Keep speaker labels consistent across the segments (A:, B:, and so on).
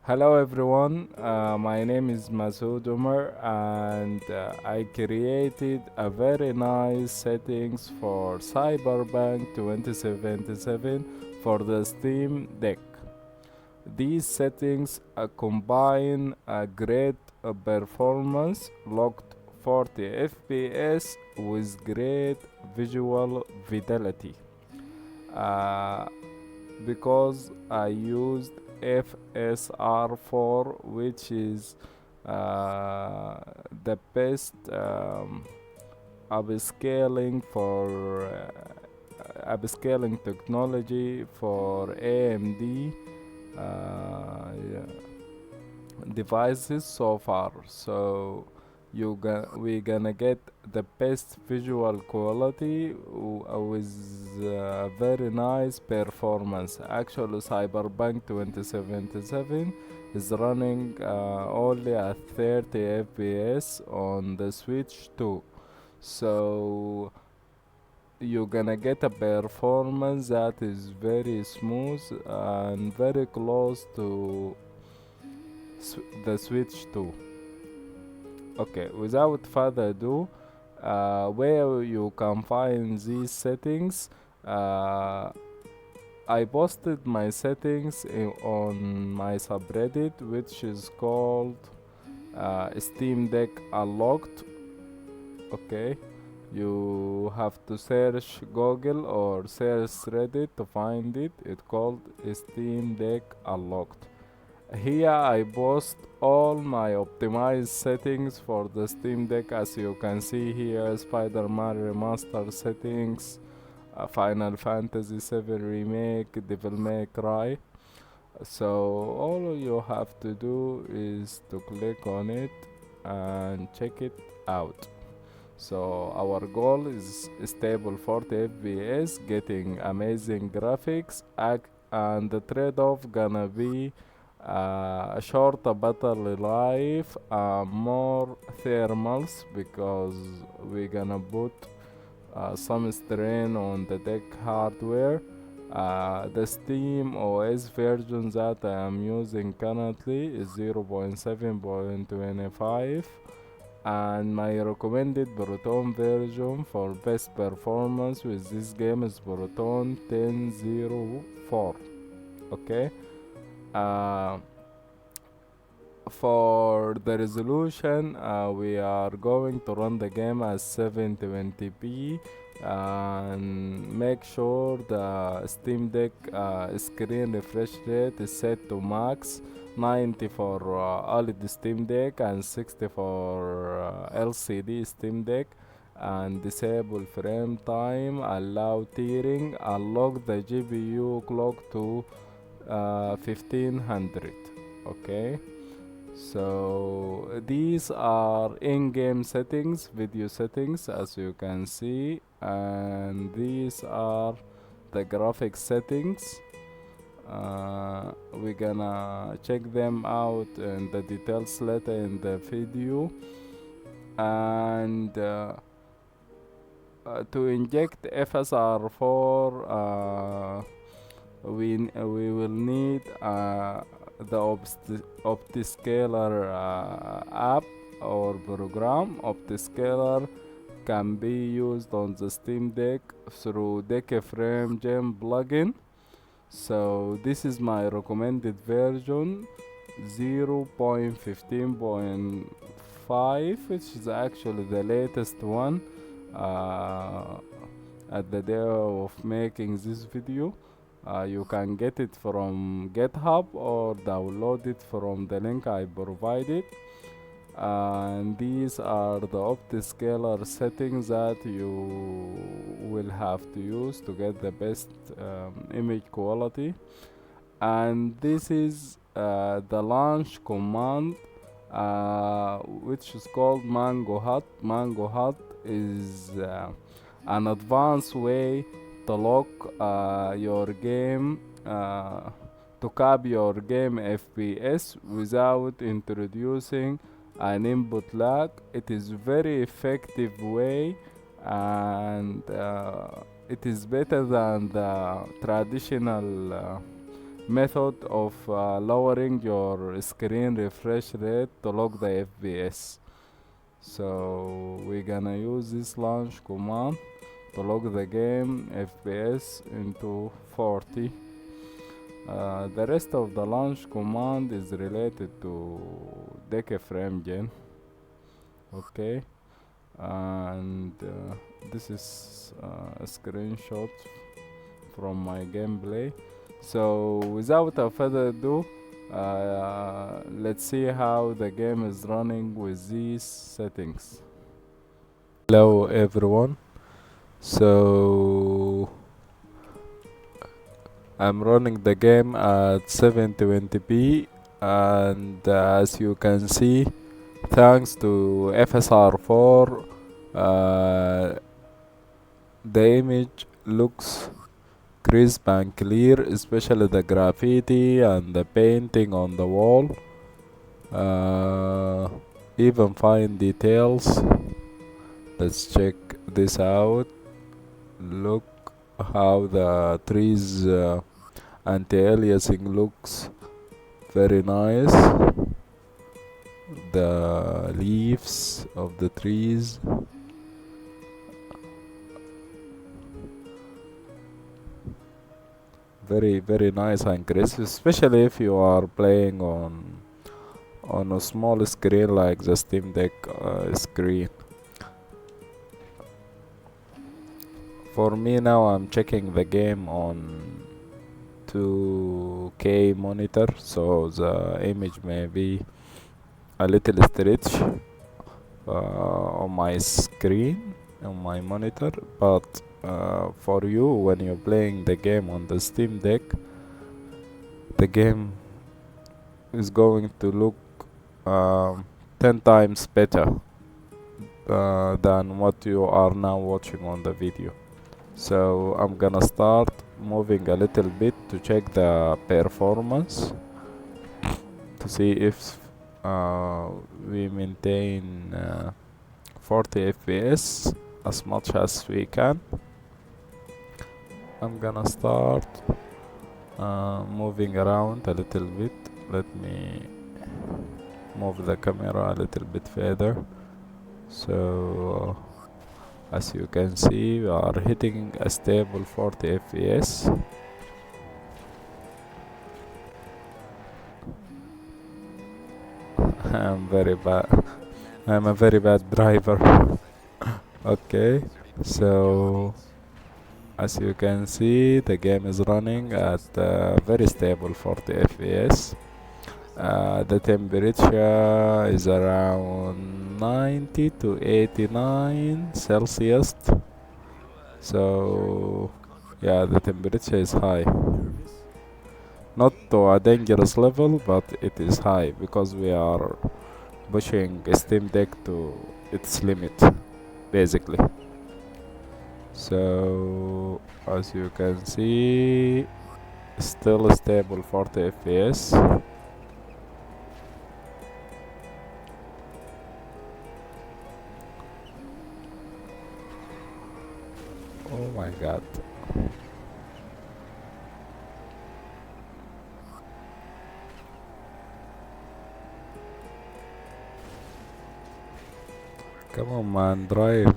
A: Hello everyone, my name is Masoud Umar and I created a very nice settings for Cyberpunk 2077 for the Steam Deck. These settings combine a great performance, locked 40 FPS with great visual fidelity. Uh, because I used FSR4, which is the best upscaling for upscaling technology for AMD yeah, devices so far. So we gonna get the best visual quality with very nice performance. Actually, Cyberpunk 2077 is running only at 30 FPS on the Switch 2. So you're gonna get a performance that is very smooth and very close to the Switch 2. Okay, without further ado, where you can find these settings, uh, I posted my settings on my subreddit, which is called Steam Deck Unlocked. Okay, you have to search Google or search Reddit to find it. It's called Steam Deck Unlocked. Here I post all my optimized settings for the Steam Deck. As you can see here, Spider-Man Remaster settings, Final Fantasy 7 Remake, Devil May Cry. So all you have to do is to click on it and check it out. So our goal is stable 40 FPS, getting amazing graphics, and the trade-off gonna be a shorter battery life, more thermals, because we're gonna put some strain on the deck hardware. The Steam OS version that I am using currently is 0.7.25, and my recommended Proton version for best performance with this game is Proton 1004. Okay. uh, for the resolution, we are going to run the game as 720p, and make sure the Steam Deck screen refresh rate is set to max, 90 for OLED Steam Deck and 60 for LCD Steam Deck, and disable frame time, allow tearing, unlock the GPU clock to 1500. Okay, so these are in-game settings, video settings, as you can see, and these are the graphics settings. We're gonna check them out in the details later in the video. And to inject FSR4, we will need the OptiScaler app or program. OptiScaler can be used on the Steam Deck through DeckFrame Gem plugin. So this is my recommended version, 0.15.5, which is actually the latest one uh, at the day of making this video. You can get it from GitHub or download it from the link I provided. And these are the OptiScaler settings that you will have to use to get the best image quality. And this is the launch command, which is called Mango Hut. Mango Hut is an advanced way to lock your game, to cap your game FPS without introducing an input lag. It is very effective way, and it is better than the traditional method of lowering your screen refresh rate to lock the FPS. So we're gonna use this launch command to lock the game FPS into 40. The rest of the launch command is related to deck frame gen. Okay, and this is a screenshot from my gameplay. So without further ado, let's see how the game is running with these settings. Hello everyone. So I'm running the game at 720p, and as you can see, thanks to FSR4, the image looks crisp and clear, especially the graffiti and the painting on the wall. Even fine details. Let's check this out. Look how the trees anti-aliasing looks very nice. The leaves of the trees, very nice and crisp, especially if you are playing on a small screen like the Steam Deck screen. For me now, I'm checking the game on 2K monitor, so the image may be a little stretch on my screen, on my monitor, but for you, when you're playing the game on the Steam Deck, the game is going to look 10 times better than what you are now watching on the video. So I'm gonna start moving a little bit to check the performance, to see if we maintain 40 FPS as much as we can. I'm gonna start moving around a little bit. Let me move the camera a little bit further. So as you can see, we are hitting a stable 40 FPS. I'm a very bad driver. Okay, so as you can see, the game is running at very stable 40 FPS. The temperature is around 90 to 89 Celsius. So yeah, the temperature is high. Not to a dangerous level, but it is high because we are pushing Steam Deck to its limit, basically. So as you can see, still stable 40 FPS. Oh my god. Come on, man, drive.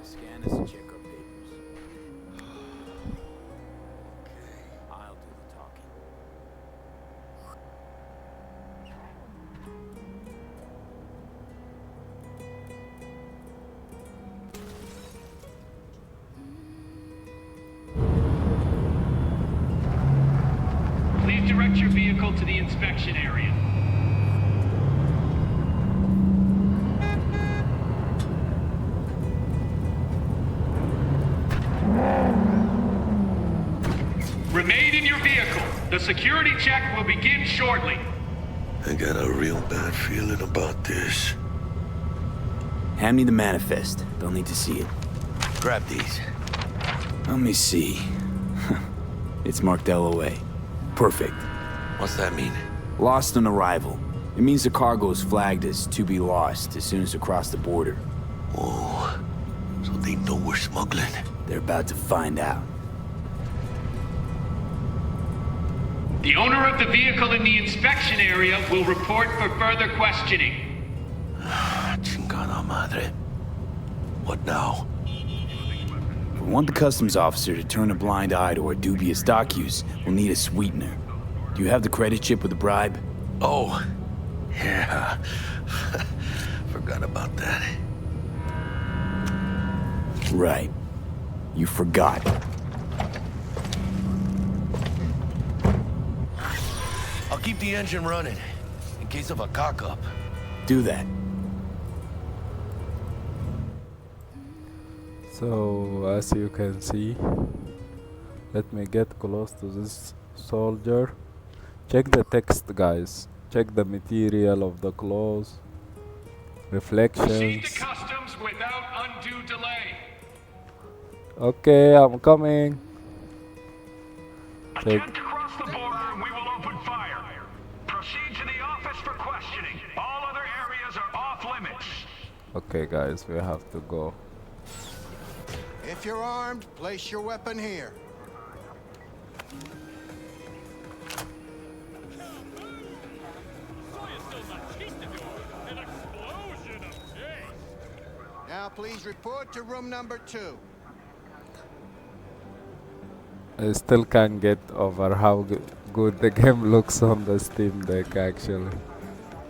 B: Scan us and check our papers. I'll do the talking.
C: Please direct your vehicle to the inspection area. Remain in your vehicle. The security check will begin shortly.
D: I got a real bad feeling about this.
B: Hand me the manifest. They'll need to see it.
D: Grab these.
B: Let me see. It's marked LOA. Perfect.
D: What's that mean?
B: Lost on arrival. It means the cargo is flagged as to be lost as soon as across the border.
D: Oh, so they know we're smuggling.
B: They're about to find out.
C: The owner of the vehicle in the inspection area will report for further questioning.
D: Chingada madre. What now?
B: If we want the customs officer to turn a blind eye to our dubious dock use, we'll need a sweetener. Do you have the credit chip with the bribe?
D: Oh, yeah. Forgot about that.
B: Right. You forgot.
D: I'll keep the engine running in case of a cock-up.
B: Do that.
A: So as you can see, let me get close to this soldier. Check the text, guys. Check the material of the clothes,
C: Proceed to
A: reflections.
C: customs without undue delay.
A: Okay, I'm coming. Check.
C: Attempt to cross the border and we will open fire. Proceed to the office for questioning. All other areas are off limits.
A: Okay, guys, we have to go.
E: If you're armed, place your weapon here. Now please report to room number 2.
A: I still can't get over how good the game looks on the Steam Deck, actually.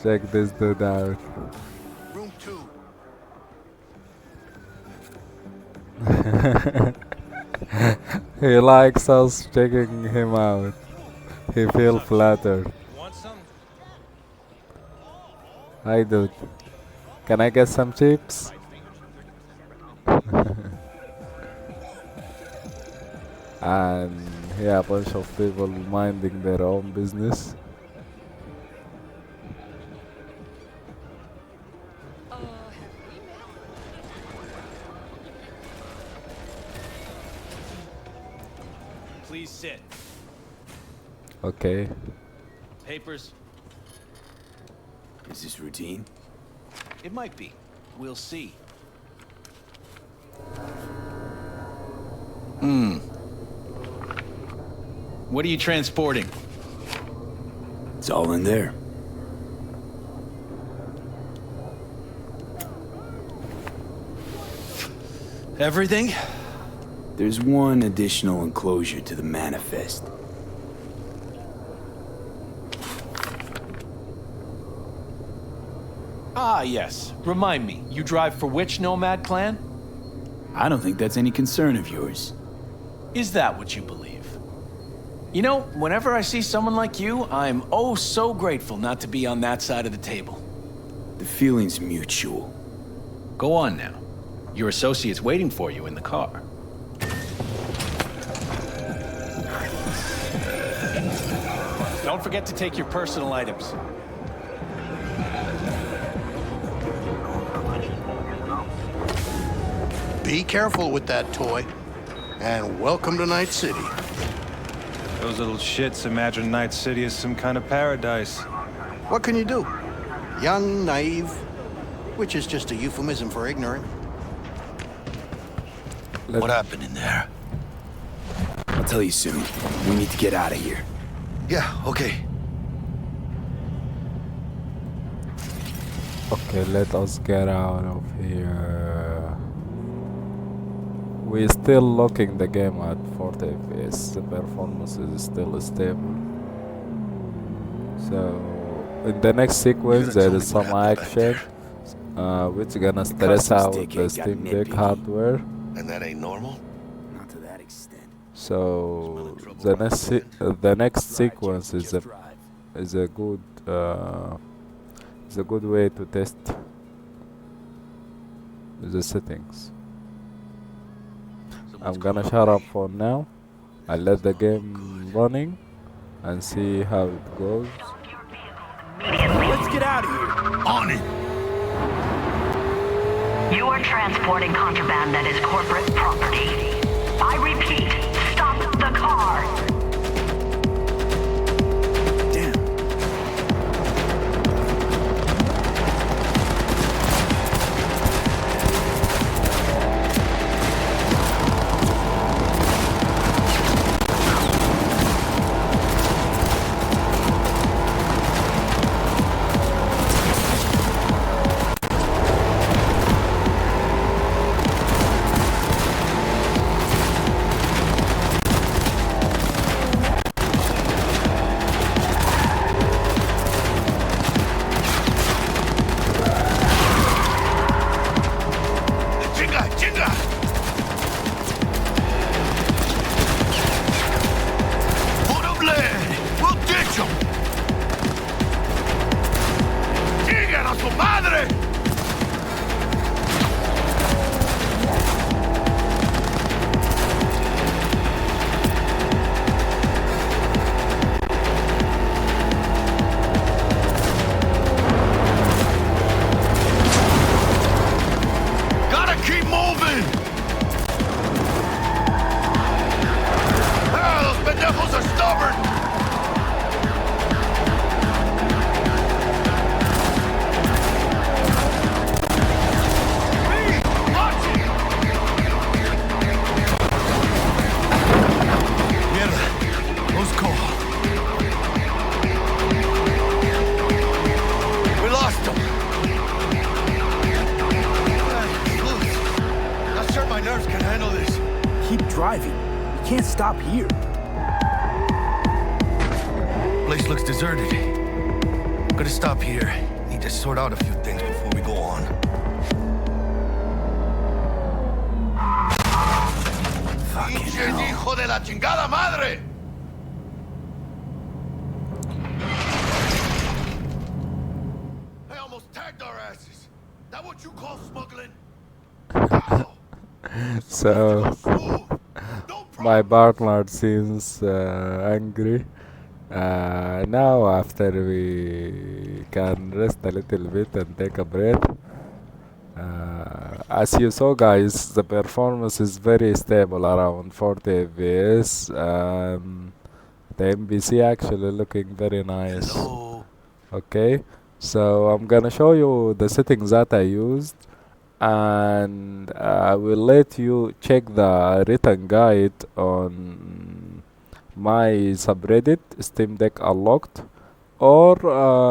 A: Check this dude out.
E: Room 2.
A: He likes us checking him out. He feels flattered. Hi dude. Can I get some chips? And yeah, a bunch of people minding their own business.
F: Please sit.
A: Okay.
F: Papers?
B: Is this routine?
F: It might be. We'll see. What are you transporting?
B: It's all in there.
F: Everything?
B: There's one additional enclosure to the manifest.
F: Ah, yes. Remind me, you drive for which nomad clan?
B: I don't think that's any concern of yours.
F: Is that what you believe? You know, whenever I see someone like you, I'm oh so grateful not to be on that side of the table.
B: The feeling's mutual.
F: Go on now. Your associate's waiting for you in the car. Don't forget to take your personal items.
E: Be careful with that toy. And welcome to Night City.
G: Those little shits imagine Night City is some kind of paradise.
E: What can you do? Young, naive, which is just a euphemism for ignorant.
D: What happened in there?
B: I'll tell you soon. We need to get out of here.
D: Yeah, okay.
A: Okay, let us get out of here. We're still locking the game at 40 FPS. The performance is still stable. So, in the next sequence, there is some action, which gonna stress out the Steam Deck hardware.
D: And that ain't normal?
B: Not to that extent.
A: So, the next sequence is a good way to test the settings. I'm gonna shut up for now. I'll let the game running and see how it goes.
B: Let's get out of here.
D: On it!
H: You are transporting contraband that is corporate property. I repeat, stop the car.
B: Damn. stop here.
D: Place looks deserted. Gonna stop here. Need to sort out a few things before we go on.
B: Fucking
D: ¡Pinches
B: hell.
D: hijo de la chingada madre! I almost tagged our asses. That what you call smuggling? Ow.
A: So
D: Smooth. No
A: my
D: problem.
A: partner seems angry. Now after we can rest a little bit and take a breath. As you saw guys, the performance is very stable around 40 fps. The NPC actually looking very nice.
D: Hello.
A: Okay, so I'm gonna show you the settings that I used, and I will let you check the written guide on my subreddit SteamDeckUnlocked, or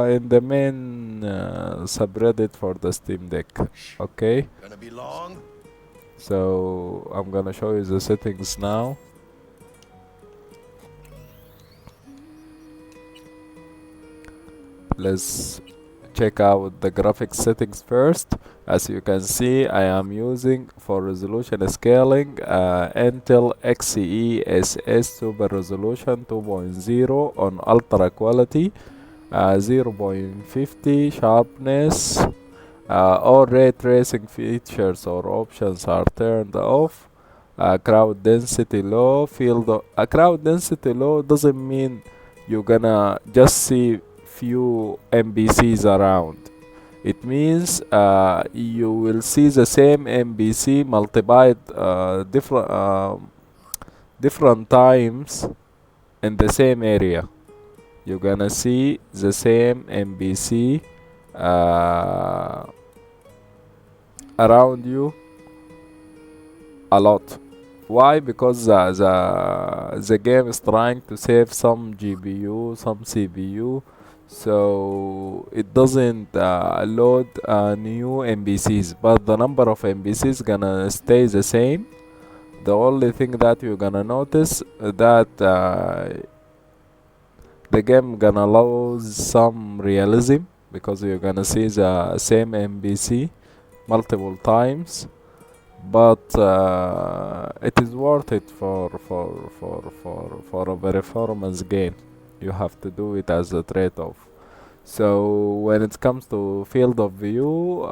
A: in the main subreddit for the Steam Deck. Okay,
D: Gonna be long?
A: so I'm gonna show you the settings now. Let's check out the graphics settings first. As you can see, I am using for resolution scaling Intel Xe SS Super Resolution 2.0 on ultra quality, 0.50 sharpness. All ray tracing features or options are turned off. Crowd density low. Crowd density low doesn't mean you're gonna just see few NPCs around. It means you will see the same NPC multiplied different times in the same area. You're gonna see the same NPC around you a lot. Why? Because the game is trying to save some GPU, some CPU, so it doesn't load new NPCs, but the number of NPCs gonna stay the same. The only thing that you're gonna notice that the game gonna lose some realism, because you're gonna see the same NPC multiple times, but it is worth it for a performance gain. You have to do it as a trade-off. So when it comes to field of view,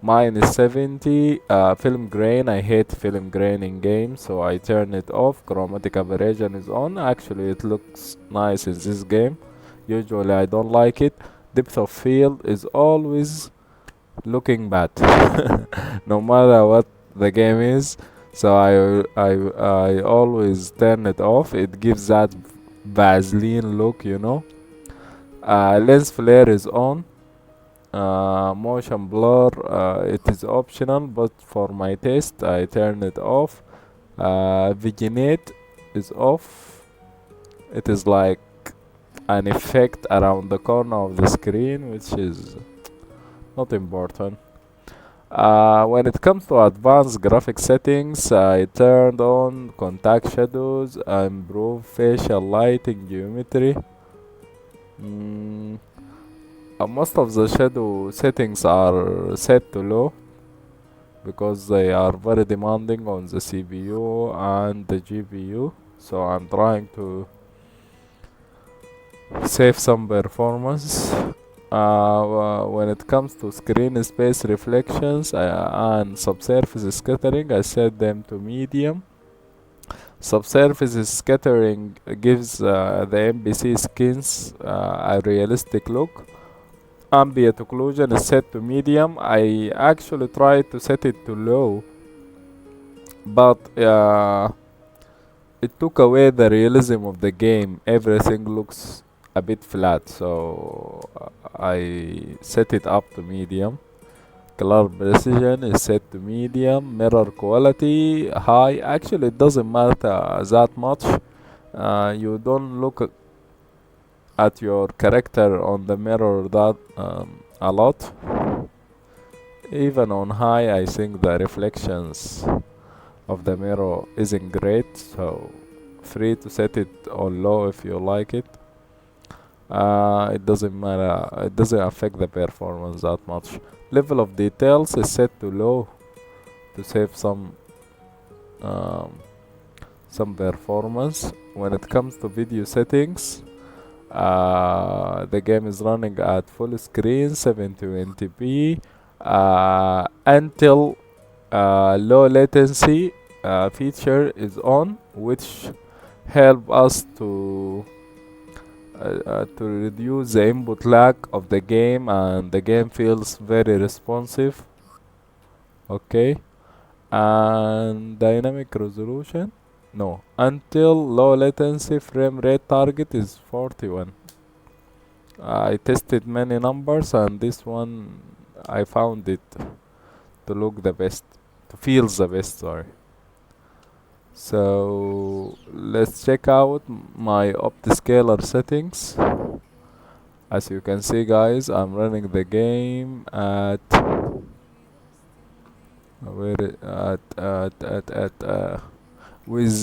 A: mine is 70. Film grain, I hate film grain in games, so I turn it off. Chromatic aberration is on. Actually it looks nice in this game. Usually I don't like it. Depth of field is always looking bad no matter what the game is, so I always turn it off. It gives that Vaseline look, you know. Lens flare is on. Motion blur, it is optional, but for my taste I turn it off. Vignette is off. It is like an effect around the corner of the screen, which is not important. When it comes to advanced graphic settings, I turned on contact shadows, improve facial lighting, geometry. Most of the shadow settings are set to low because they are very demanding on the CPU and the GPU, so I'm trying to save some performance. When it comes to screen space reflections and subsurface scattering, I set them to medium. Subsurface scattering gives the NPC skins a realistic look. Ambient occlusion is set to medium. I actually tried to set it to low, but it took away the realism of the game. Everything looks a bit flat, so I set it up to medium. Color precision is set to medium. Mirror quality high. Actually it doesn't matter that much. You don't look at your character on the mirror that a lot. Even on high I think the reflections of the mirror isn't great, so free to set it on low if you like it. It doesn't matter, it doesn't affect the performance that much. Level of details is set to low to save um, some performance. When it comes to video settings, the game is running at full screen 720p until low latency feature is on, which help us to reduce the input lag of the game, and the game feels very responsive. Okay, and dynamic resolution, no, until low latency frame rate target is 41. I tested many numbers, and this one I found it to look the best, to feel the best, sorry. So let's check out my OptiScaler settings. As you can see, guys, I'm running the game at with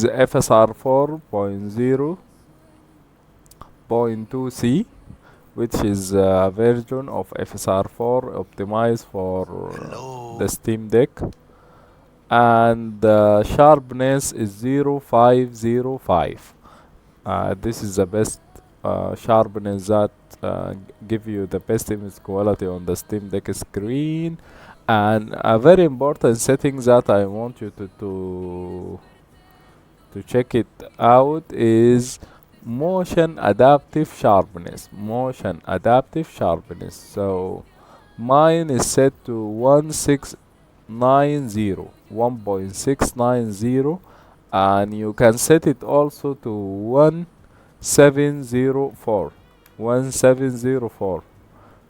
A: FSR 4.0.2c, which is a version of FSR 4 optimized for the Steam Deck, and the sharpness is 0505. This is the best sharpness that give you the best image quality on the Steam Deck screen. And a very important setting that I want you to check it out is motion adaptive sharpness. Motion adaptive sharpness. So mine is set to 1.690, and you can set it also to 1704.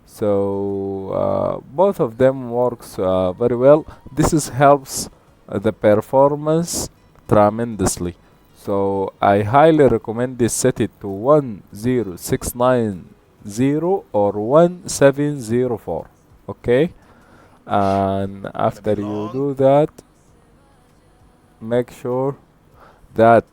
A: So both of them works very well. This helps the performance tremendously. So I highly recommend this, set it to 10690 or 1704. Okay, and after you do that, make sure that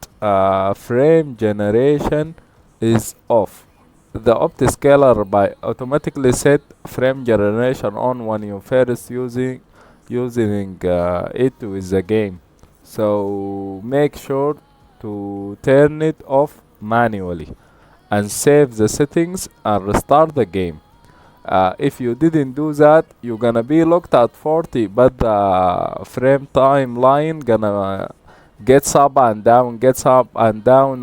A: frame generation is off. The OptiScaler by automatically set frame generation on when you first using it with the game. So make sure to turn it off manually and save the settings and restart the game. If you didn't do that, you're gonna be locked at 40, but the frame timeline gonna gets up and down,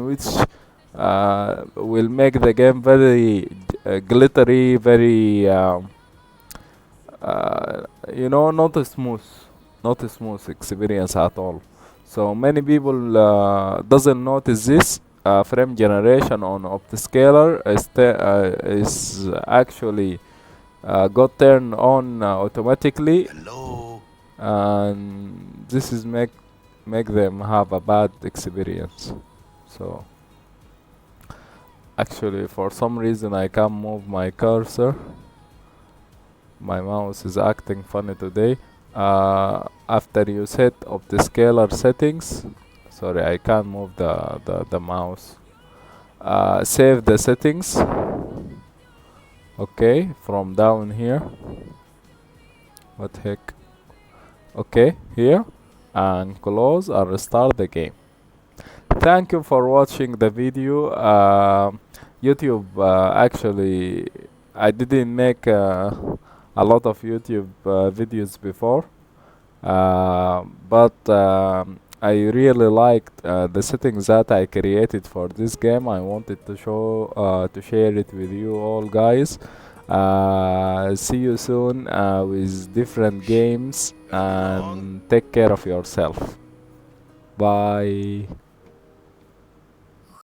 A: which will make the game very glittery, very not a smooth experience at all. So many people doesn't notice this. Frame generation on OptiScaler is actually got turned on automatically, and this is make them have a bad experience. So actually, for some reason, I can't move my cursor. My mouse is acting funny today. After you set OptiScaler settings, sorry, I can't move the mouse. Save the settings. Okay, from down here. What the heck? Okay, here, and close and restart the game. Thank you for watching the video. YouTube, actually, I didn't make a lot of YouTube videos before, but I really liked the settings that I created for this game. I wanted to share it with you all, guys. See you soon with different games, and take care of yourself. Bye.